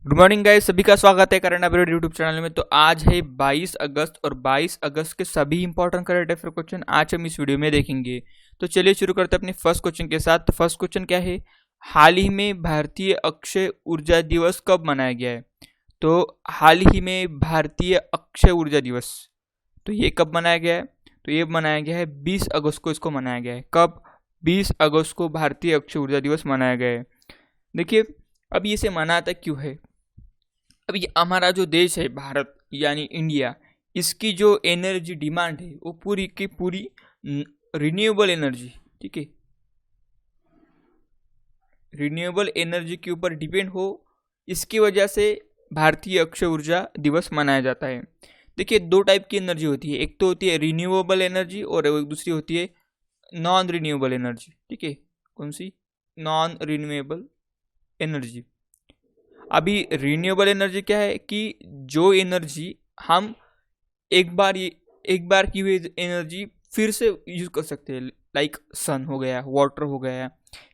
Good morning guys, सभी का स्वागत है करंट अपडेट यूट्यूब चैनल में। तो आज है 22 अगस्त और 22 अगस्त के सभी इंपॉर्टेंट करंट अफेयर क्वेश्चन आज हम इस वीडियो में देखेंगे। तो चलिए शुरू करते हैं अपने फर्स्ट क्वेश्चन के साथ। तो फर्स्ट क्वेश्चन क्या है, हाल ही में भारतीय अक्षय ऊर्जा दिवस कब मनाया गया है? तो हाल ही में भारतीय अक्षय ऊर्जा दिवस, तो ये कब मनाया गया है? तो ये मनाया गया है 20 अगस्त को, इसको मनाया गया है। कब? 20 अगस्त को भारतीय अक्षय ऊर्जा दिवस मनाया गया है। देखिए, अब इसे मनाता क्यों है? अभी हमारा जो देश है भारत यानी इंडिया, इसकी जो एनर्जी डिमांड है वो पूरी की पूरी रिन्यूएबल एनर्जी, ठीक है, रिन्यूएबल एनर्जी के ऊपर डिपेंड हो, इसकी वजह से भारतीय अक्षय ऊर्जा दिवस मनाया जाता है। देखिए, दो टाइप की एनर्जी होती है, एक तो होती है रिन्यूएबल एनर्जी और दूसरी होती है नॉन रिन्यूएबल एनर्जी। ठीक है, कौन सी? Non renewable energy. अभी रिन्यूएबल एनर्जी क्या है कि जो एनर्जी हम एक बार की हुई एनर्जी फिर से यूज कर सकते हैं, लाइक सन हो गया, वाटर हो गया,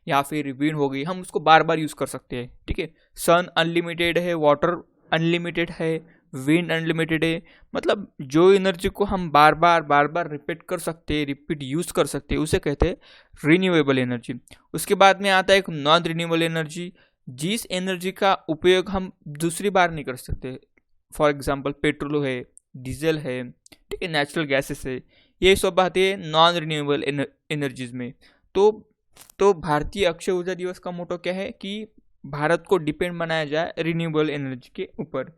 या फिर विंड हो गई, हम उसको बार बार यूज कर सकते हैं। ठीक है, सन अनलिमिटेड है, वाटर अनलिमिटेड है, विंड अनलिमिटेड है। मतलब जो एनर्जी को हम बार बार रिपीट कर सकते हैं, रिपीट यूज कर सकते हैं, उसे कहते हैं रिन्यूएबल एनर्जी। उसके बाद में आता है एक नॉन रिन्यूएबल एनर्जी, जिस एनर्जी का उपयोग हम दूसरी बार नहीं कर सकते। फॉर एग्जांपल पेट्रोल है, डीजल है, ठीक है, नेचुरल गैसेस है, ये सब आते हैं नॉन रिन्यूएबल एनर्जीज में। तो भारतीय अक्षय ऊर्जा दिवस का मोटो क्या है कि भारत को डिपेंड बनाया जाए रिन्यूएबल एनर्जी के ऊपर।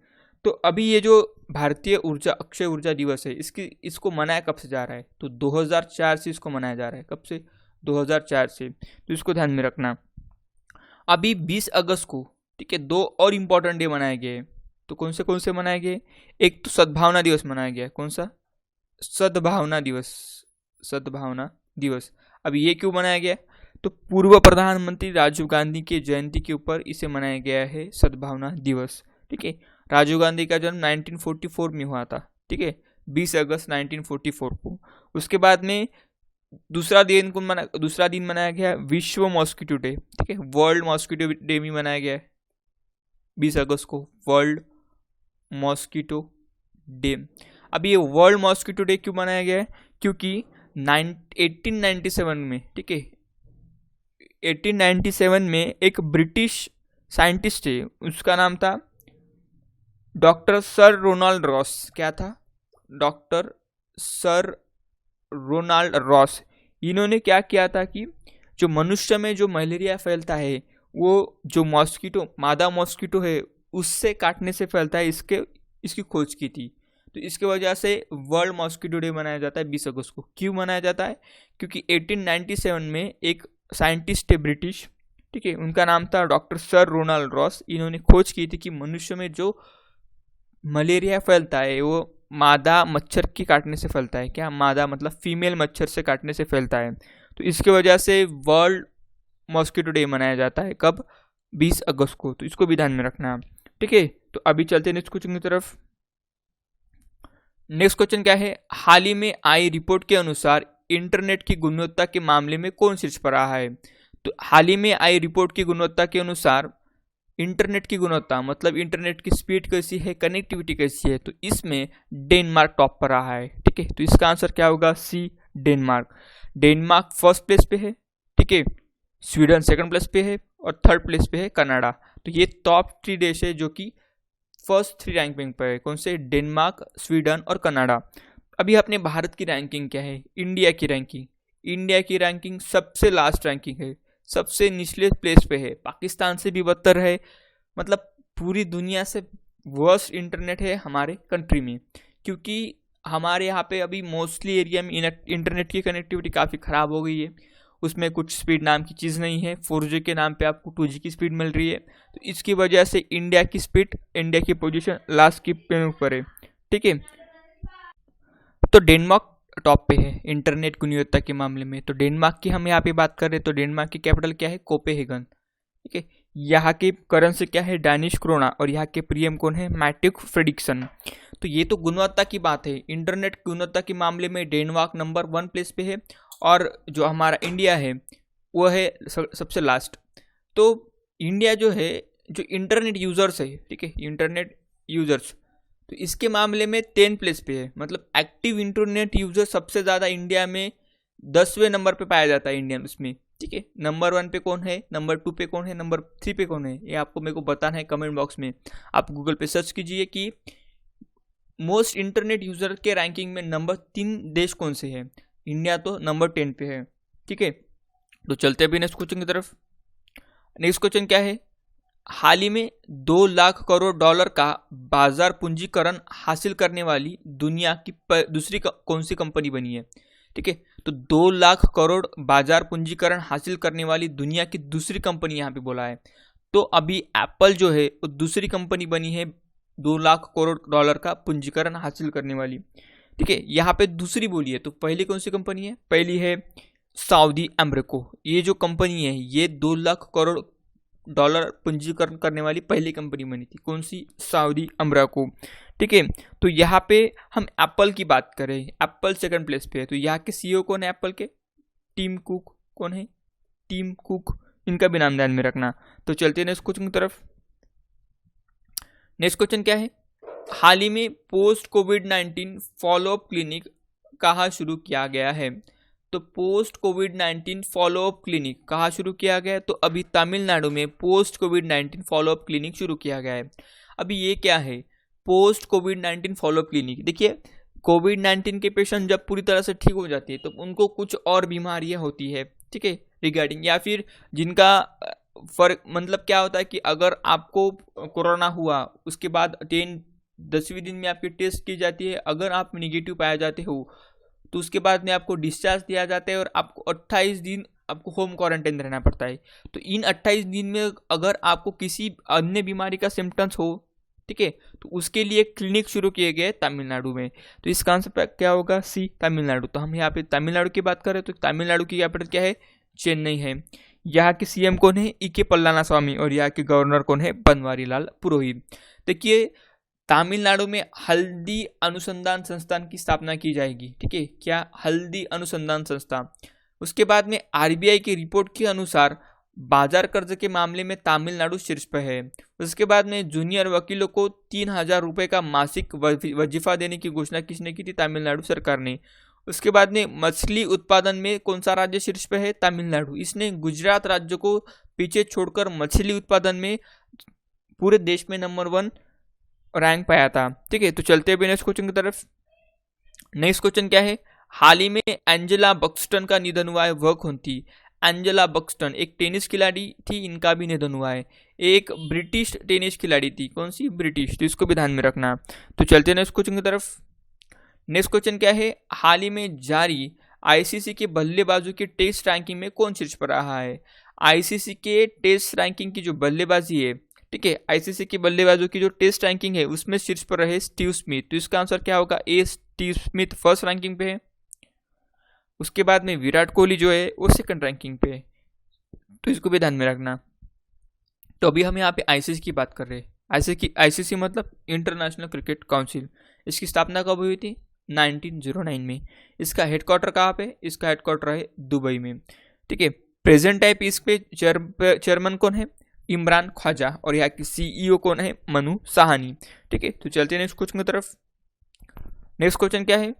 तो अभी ये जो भारतीय अक्षय ऊर्जा दिवस है, इसको मनाया कब से जा रहा है? तो 2004 से इसको मनाया जा रहा है। कब से? 2004 से। तो इसको ध्यान में रखना। अभी 20 अगस्त को, ठीक है, दो और इम्पोर्टेंट डे मनाए गए। तो कौन से मनाए गए? एक तो सद्भावना दिवस मनाया गया। कौन सा? सद्भावना दिवस। सद्भावना दिवस। अब ये क्यों मनाया गया? तो पूर्व प्रधानमंत्री राजीव गांधी की जयंती के ऊपर इसे मनाया गया है सद्भावना दिवस। ठीक है, राजीव गांधी का जन्म 1944 में हुआ था। ठीक है, 20 अगस्त 1944 को। उसके बाद में दूसरा दिन मनाया गया विश्व मॉस्किटो डे। ठीक है, वर्ल्ड मॉस्किटो डे भी मनाया गया है 20 अगस्त को, वर्ल्ड मॉस्किटो डे। अब ये वर्ल्ड मॉस्किटो डे क्यों मनाया गया है? क्योंकि 1897 में, ठीक है, 1897 में एक ब्रिटिश साइंटिस्ट है, उसका नाम था डॉक्टर सर रोनाल्ड रॉस। क्या था? Doctor sir Ronald Ross. इन्होंने क्या किया था कि जो मनुष्य में जो मलेरिया फैलता है, वो जो मॉस्किटो, मादा मॉस्किटो है, उससे काटने से फैलता है, इसकी खोज की थी। तो इसके वजह से वर्ल्ड मॉस्किटो डे मनाया जाता है 20 अगस्त को। क्यों मनाया जाता है? क्योंकि 1897 में एक साइंटिस्ट है ब्रिटिश, ठीक है, उनका नाम था डॉक्टर सर रोनाल्ड रॉस। इन्होंने खोज की थी कि मनुष्य में जो मलेरिया फैलता है वो मादा मच्छर की काटने से फैलता है। क्या? मादा मतलब फीमेल मच्छर से काटने से फैलता है। तो इसके वजह से वर्ल्ड मॉस्किटो डे मनाया जाता है। कब? 20 अगस्त को। तो इसको भी ध्यान में रखना। ठीक है, तो अभी चलते हैं नेक्स्ट क्वेश्चन की तरफ। नेक्स्ट क्वेश्चन क्या है, हाल ही में आई रिपोर्ट के अनुसार इंटरनेट की गुणवत्ता के मामले में कौन शीर्ष पर रहा है? तो हाल ही में आई रिपोर्ट की गुणवत्ता के अनुसार इंटरनेट की गुणवत्ता मतलब इंटरनेट की स्पीड कैसी है, कनेक्टिविटी कैसी है, तो इसमें डेनमार्क टॉप पर रहा है। ठीक है, तो इसका आंसर क्या होगा? सी, डेनमार्क। डेनमार्क फर्स्ट प्लेस पे है, ठीक है, स्वीडन सेकंड प्लेस पे है और थर्ड प्लेस पे है कनाडा। तो ये टॉप 3 देश है जो कि फर्स्ट 3 रैंकिंग पर है। कौन से? डेनमार्क, स्वीडन और कनाडा। अभी अपने भारत की रैंकिंग क्या है? इंडिया की रैंकिंग। इंडिया की रैंकिंग सबसे लास्ट रैंकिंग है, सबसे निचले प्लेस पे है, पाकिस्तान से भी बदतर है। मतलब पूरी दुनिया से वर्स्ट इंटरनेट है हमारे कंट्री में, क्योंकि हमारे यहाँ पे अभी मोस्टली एरिया में इंटरनेट की कनेक्टिविटी काफ़ी ख़राब हो गई है। उसमें कुछ स्पीड नाम की चीज़ नहीं है, 4G के नाम पे आपको 2G की स्पीड मिल रही है। तो इसकी वजह से इंडिया की पोजीशन लास्ट की पे ऊपर है। ठीक है, तो डेनमार्क टॉप पे है इंटरनेट गुणवत्ता के मामले में। तो डेनमार्क की हम यहाँ पे बात कर रहे हैं, तो डेनमार्क की कैपिटल क्या है? कोपेनहेगन। ठीक है, यहाँ की करेंसी क्या है? Danish krone. और यहाँ के पीएम कौन है? Mette Frederiksen. तो ये तो गुणवत्ता की बात है। इंटरनेट गुणवत्ता के मामले में डेनमार्क नंबर 1 प्लेस पे है और जो हमारा इंडिया है वो है सबसे लास्ट। तो इंडिया जो है जो इंटरनेट यूजर्स है, ठीक है, इंटरनेट यूजर्स, तो इसके मामले में 10 प्लेस पे है। मतलब एक्टिव इंटरनेट यूजर सबसे ज़्यादा इंडिया में 10वें नंबर पे पाया जाता है इंडियन उसमें, ठीक है। नंबर 1 पे कौन है, नंबर 2 पे कौन है, नंबर 3 पे कौन है, ये आपको मेरे को बताना है कमेंट बॉक्स में। आप गूगल पे सर्च कीजिए कि मोस्ट इंटरनेट यूजर के रैंकिंग में नंबर 3 देश कौन से है। इंडिया तो नंबर 10 पे है, ठीक है। तो चलते अभी नेक्स्ट क्वेश्चन की तरफ। नेक्स्ट क्वेश्चन क्या है, हाल ही में 2 लाख करोड़ डॉलर का बाजार पूंजीकरण हासिल करने वाली दुनिया की दूसरी कौन सी कंपनी बनी है, ठीक है। तो 2 लाख करोड़ बाजार पूंजीकरण हासिल करने वाली दुनिया की दूसरी कंपनी यहाँ पे बोला है। तो अभी एप्पल जो है वो दूसरी कंपनी बनी है 2 लाख करोड़ डॉलर का पूंजीकरण हासिल करने वाली, ठीक है। यहाँ पे दूसरी बोली है, तो पहली कौन सी कंपनी है, पहली है सऊदी अमेरिको। ये जो कंपनी है ये 2 लाख करोड़ डॉलर पूंजीकरण करने वाली पहली कंपनी बनी थी, कौन सी, सऊदी अमेरिको, ठीक है। तो यहाँ पे हम एप्पल की बात करें, एप्पल सेकंड प्लेस पे है। तो यहाँ के सीईओ कौन है एप्पल के, टिम कुक, कौन है, टिम कुक, इनका भी नाम ध्यान में रखना। तो चलते हैं नेक्स्ट क्वेश्चन की तरफ। नेक्स्ट क्वेश्चन क्या है, हाल ही में पोस्ट कोविड-19 फॉलोअप क्लिनिक कहाँ शुरू किया गया है। तो पोस्ट कोविड-19 फॉलोअप क्लिनिक कहाँ शुरू किया गया है, तो अभी तमिलनाडु में पोस्ट कोविड-19 फॉलोअप क्लिनिक शुरू किया गया है। अभी ये क्या है, पोस्ट कोविड-19 फॉलोअप क्लिनिक। देखिए कोविड-19 के पेशेंट जब पूरी तरह से ठीक हो जाती है तो उनको कुछ और बीमारियां होती है, ठीक है, रिगार्डिंग, या फिर जिनका फर्क, मतलब क्या होता है कि अगर आपको कोरोना हुआ उसके बाद 10वीं दिन में आपकी टेस्ट की जाती है, अगर आप निगेटिव पाए जाते हो तो उसके बाद में आपको डिस्चार्ज दिया जाता है और आपको 28 दिन आपको होम क्वारंटाइन रहना पड़ता है। तो इन 28 दिन में अगर आपको किसी अन्य बीमारी का सिम्टम्स हो, ठीक है, तो उसके लिए क्लिनिक शुरू किए गए तमिलनाडु में। तो इसका आंसर क्या होगा, सी, तमिलनाडु। तो हम यहाँ पे तमिलनाडु की बात करें तो तमिलनाडु की कैपिटल क्या है, चेन्नई है। यहाँ के सीएम कौन है, ई के पल्लानास्वामी, और यहाँ के गवर्नर कौन है, बनवारीलाल पुरोहित। देखिए तमिलनाडु में हल्दी अनुसंधान संस्थान की स्थापना की जाएगी, ठीक है, क्या, हल्दी अनुसंधान संस्थान। उसके बाद में आरबीआई की रिपोर्ट के अनुसार बाजार कर्ज के मामले में तमिलनाडु शीर्ष पर है। उसके बाद में जूनियर वकीलों को 3,000 रुपये का मासिक वजीफा देने की घोषणा किसने की थी, तमिलनाडु सरकार ने। उसके बाद में मछली उत्पादन में कौन सा राज्य शीर्ष पर है, तमिलनाडु। इसने गुजरात राज्य को पीछे छोड़कर मछली उत्पादन में पूरे देश में नंबर 1 रैंक पाया था, ठीक है। तो चलते हैं नेक्स्ट क्वेश्चन की तरफ। नेक्स्ट क्वेश्चन क्या है, हाल ही में एंजेला बक्सटन का निधन हुआ है, वह कौन थी। एंजेला बक्सटन एक टेनिस खिलाड़ी थी, इनका भी निधन हुआ है। एक ब्रिटिश टेनिस खिलाड़ी थी, कौन सी, ब्रिटिश, तो इसको भी ध्यान में रखना। तो चलते हैं नेक्स्ट क्वेश्चन की तरफ। नेक्स्ट क्वेश्चन क्या है, हाल ही में जारी आईसीसी के बल्लेबाजों की टेस्ट रैंकिंग में कौन शीर्ष पर रहा है। आईसीसी के टेस्ट रैंकिंग की जो बल्लेबाजी है, ठीक है, आईसीसी की बल्लेबाजों की जो टेस्ट रैंकिंग है उसमें शीर्ष पर रहे स्टीव स्मिथ। तो इसका आंसर क्या होगा, ए, स्टीव स्मिथ फर्स्ट रैंकिंग पे है। उसके बाद में विराट कोहली जो है वो सेकंड रैंकिंग पे है, तो इसको भी ध्यान में रखना। तो अभी हम यहाँ पे आईसीसी की बात कर रहे हैं। आईसीसी मतलब इंटरनेशनल क्रिकेट काउंसिल। इसकी स्थापना कब हुई थी, 1909 में। इसका हेडक्वार्टर कहाँ पे, इसका हेडक्वार्टर है दुबई में, ठीक है। प्रेजेंट टाइप इस पे चेयरमैन कौन है, इमरान ख्वाजा, और यहाँ की सीईओ कौन है, मनु साहनी, ठीक है। तो चलते हैं नेक्स्ट क्वेश्चन की तरफ। नेक्स्ट क्वेश्चन क्या है,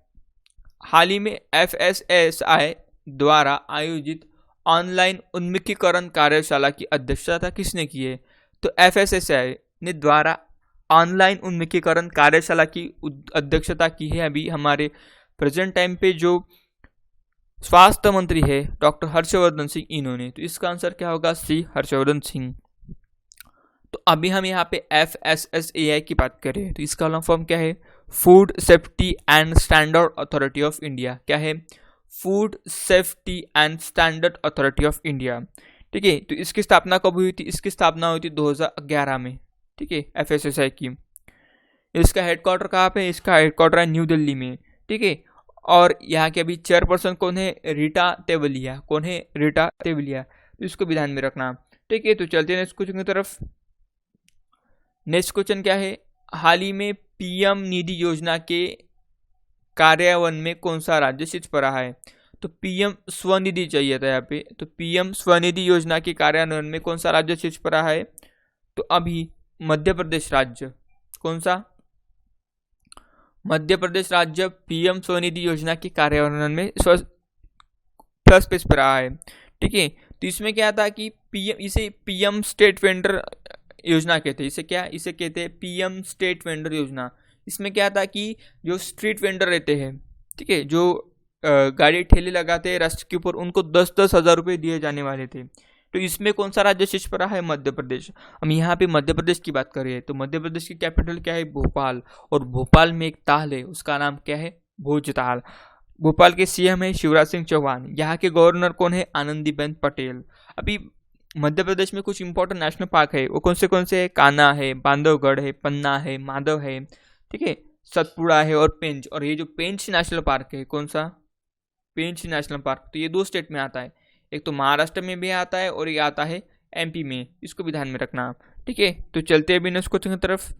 हाल ही में एफएसएसआई द्वारा आयोजित ऑनलाइन उन्मुखीकरण कार्यशाला की अध्यक्षता किसने की है। तो एफएसएसआई ने द्वारा ऑनलाइन उन्मुखीकरण कार्यशाला की अध्यक्षता की है अभी हमारे प्रेजेंट टाइम पे जो स्वास्थ्य मंत्री है डॉक्टर हर्षवर्धन सिंह, इन्होंने। तो इसका आंसर क्या होगा, सी, हर्षवर्धन सिंह। तो अभी हम यहाँ पे एफएसएसएआई की बात करें तो इसका लॉन्ग फॉर्म क्या है, food safety and standard authority of India. क्या है, food safety and standard authority of India, ठीक है। तो इसकी स्थापना कब हुई थी, इसकी स्थापना हुई थी 2011 में, ठीक है, एफएसएसआई की। इसका हेडक्वार्टर कहाँ पे, इसका हेडक्वार्टर है न्यू दिल्ली में, ठीक है। और यहाँ के अभी चेयरपर्सन कौन है, रीटा तेवलिया, कौन है, रीटा तेवलिया। तो इसको भी ध्यान में रखना, ठीक है। तो चलते हैं नेक्स्ट क्वेश्चन की तरफ। नेक्स्ट क्वेश्चन क्या है, हाल ही में पीएम निधि योजना के कार्यान्वयन में कौन सा राज्य शीर्ष पर रहा है। तो पीएम स्वनिधि चाहिए था यहाँ पे, तो पीएम स्वनिधि योजना के कार्यान्वयन में कौन सा राज्य शीर्ष पर रहा है, तो अभी मध्य प्रदेश राज्य, कौन सा? मध्य प्रदेश राज्य पीएम स्वनिधि योजना के कार्यान्वयन में फर्स्ट पेज पर रहा है। ठीक है, तो इसमें क्या था कि इसे पीएम स्टेट वेंडर योजना कहते हैं। इसे कहते हैं पीएम स्टेट वेंडर योजना। इसमें क्या था कि जो स्ट्रीट वेंडर रहते हैं, ठीक है, जो गाड़ी ठेले लगाते हैं रास्ते के ऊपर, उनको 10-10 हज़ार रुपये दिए जाने वाले थे। तो इसमें कौन सा राज्य शीर्ष पर रहा है? मध्य प्रदेश। हम यहाँ पे मध्य प्रदेश की बात कर रहे हैं, तो मध्य प्रदेश की कैपिटल क्या है? भोपाल। और भोपाल में एक ताल है, उसका नाम क्या है? भोजताल। भोपाल के सीएम है शिवराज सिंह चौहान। यहाँ के गवर्नर कौन है? आनंदीबेन पटेल। अभी मध्य प्रदेश में कुछ इंपॉर्टेंट नेशनल पार्क है, वो कौन से है? कान्हा है, बांधवगढ़ है, पन्ना है, माधव है, ठीक है, सतपुड़ा है और पेंच। और ये जो पेंच नेशनल पार्क है, कौन सा? पेंच नेशनल पार्क। तो ये 2 स्टेट में आता है, एक तो महाराष्ट्र में भी आता है और ये आता है एमपी में। इसको भी ध्यान में रखना, ठीक है। तो चलते हैं अभी नेक्स्ट क्वेश्चन की तरफ।